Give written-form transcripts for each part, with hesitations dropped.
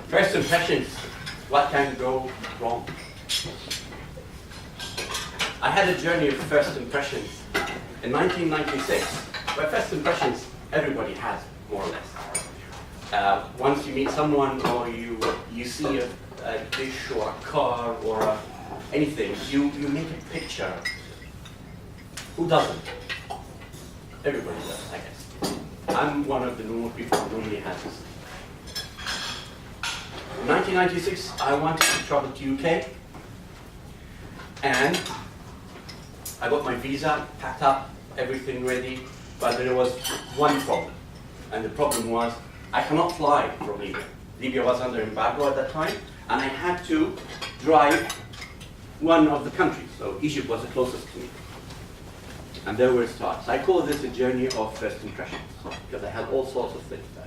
First impressions, what can go wrong? I had a journey of first impressions in 1996, where first impressions everybody has, more or less. Once you meet someone or you see a dish or a car or anything, you make a picture. Who doesn't? Everybody does, I guess. I'm one of the normal people who normally has this. In 1996, I wanted to travel to UK, and I got my visa, packed up, everything ready, but there was one problem. And the problem was, I cannot fly from Libya. Libya was under embargo at that time, and I had to drive one of the countries. So Egypt was the closest to me. And there were it starts. I call this a journey of first impressions, because I had all sorts of things there.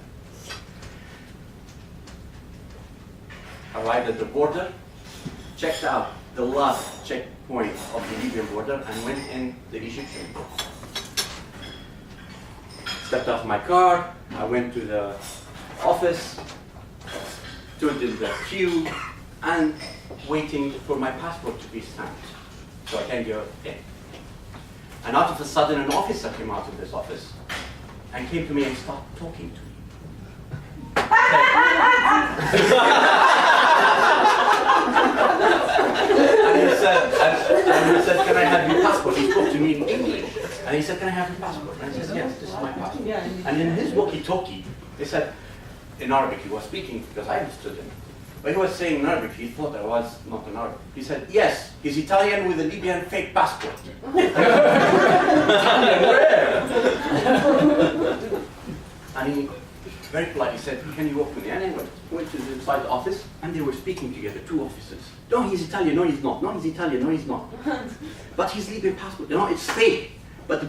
Arrived at the border, checked out the last checkpoint of the Libyan border, and went in the Egyptian border. Stepped off my car, I went to the office, stood in the queue, and waiting for my passport to be stamped, so I can go in. And out of a sudden, an officer came out of this office and came to me and started talking to me. And he said, can I have your passport? He spoke to me in English. And he said, can I have your passport? And I said, yes, this is my passport. And in his walkie-talkie, he said, in Arabic, he was speaking because I understood him. But he was saying in Arabic, he thought I was not an Arab. He said, yes, he's Italian with a Libyan fake passport. Italian, where? And he very politely said, can you walk with me? And I went to the inside the office, and they were speaking together, two officers. No, he's Italian, no, he's not. No, he's Italian, no, he's not. But his Libyan passport, no, it's fake. But the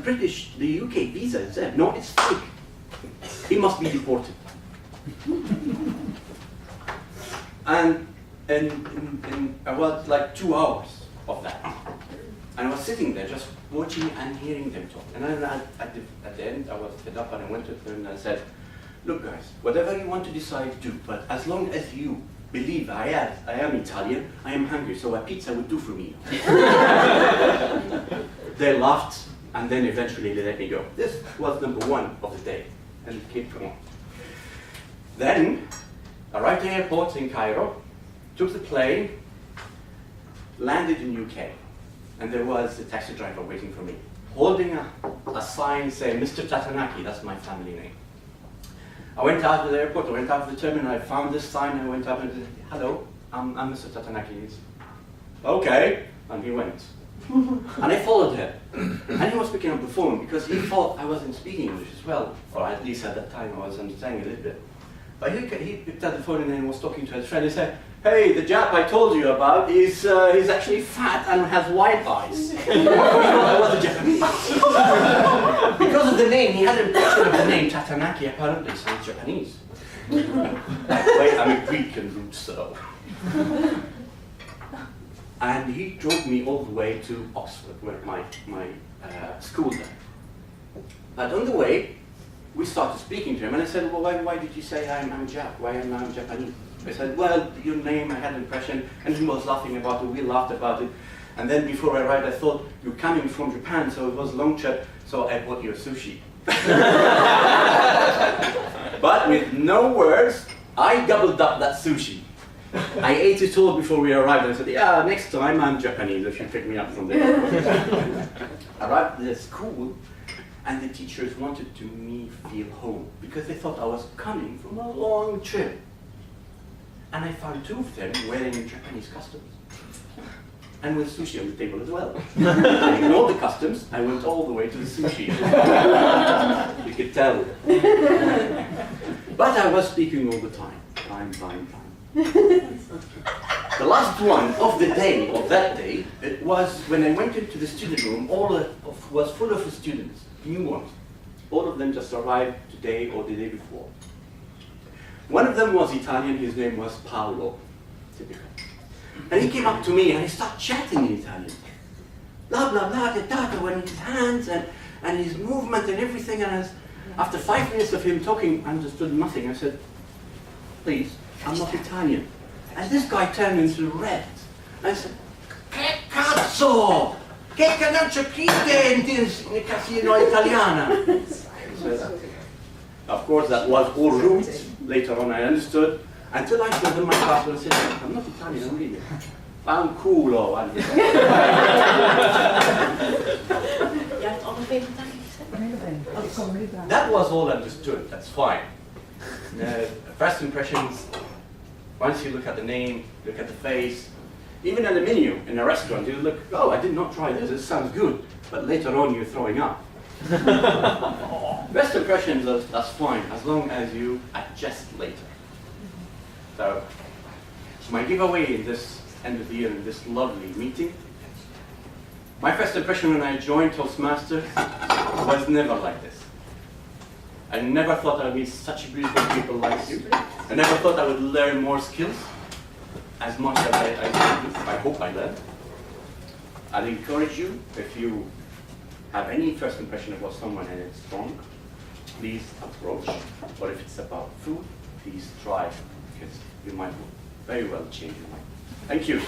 UK visa is there. No, it's fake. He must be deported. And in about like 2 hours of that. And I was sitting there just watching and hearing them talk. And then at the end, I was fed up and I went to them and I said, look guys, whatever you want to decide, do. But as long as you believe I am Italian, I am hungry, so a pizza would do for me. They laughed and then eventually they let me go. This was number one of the day. And it kept going. Then, arrived at the airport in Cairo, took the plane, landed in UK, and there was a taxi driver waiting for me, holding a sign saying, Mr. Tatanaki, that's my family name. I went out of the airport, I went out of the terminal, I found this sign, I went up and said, hello, I'm Mr. Tatanaki. Okay, and he went. And I followed him. And he was picking up the phone because he thought I wasn't speaking English as well, or at least at that time I was understanding a little bit. But he picked up the phone and then was talking to his friend. He said, hey, the Jap I told you about is he's actually fat and has white eyes. I was a Japanese. Because of the name, he had an impression of the name Tatanaki apparently sounds Japanese. Wait, I'm a Greek in roots, so. And he drove me all the way to Oxford, where my school there. But on the way, we started speaking to him, and I said, well, why did you say I'm Jap? Why am I Japanese? I said, well, your name, I had an impression, and he was laughing about it, we laughed about it. And then before I arrived, I thought, you're coming from Japan, so it was a long trip, so I bought you a sushi. But with no words, I gobbled up that sushi. I ate it all before we arrived, and I said, yeah, next time I'm Japanese, if you pick me up from there. Arrived at the school, and the teachers wanted to me feel home because they thought I was coming from a long trip. And I found two of them wearing Japanese customs. And with sushi on the table as well. I ignored the customs, I went all the way to the sushi. You could tell. But I was speaking all the time. Time. The last one of the day, of that day, it was when I went into the student room, was full of students. New ones. All of them just arrived today or the day before. One of them was Italian, his name was Paolo. Typical. And he came up to me and he started chatting in Italian. Blah, blah, blah, with his hands and his movement and everything. And after 5 minutes of him talking, I understood nothing. I said, please, I'm not Italian. And this guy turned into red. And said, che cazzo! Che canaccio chite in casino italiana? Of course, that was all rude. Later on, I understood. Until I told them my passport and said, I'm not Italian, I'm really. Fanculo. That was all understood, that's fine. First impressions, once you look at the name, look at the face, even at the menu in a restaurant, you look, oh, I did not try this, it sounds good. But later on, you're throwing up. First impressions, that's fine, as long as you adjust later. So, my giveaway in this end of the year, in this lovely meeting, my first impression when I joined Toastmasters was never like this. I never thought I would meet such beautiful people like you. I never thought I would learn more skills, as much as I hope I learned. I'd encourage you, if you have any first impression about someone and it's strong, please approach. Or if it's about food, please try, because you might very well change your mind. Thank you.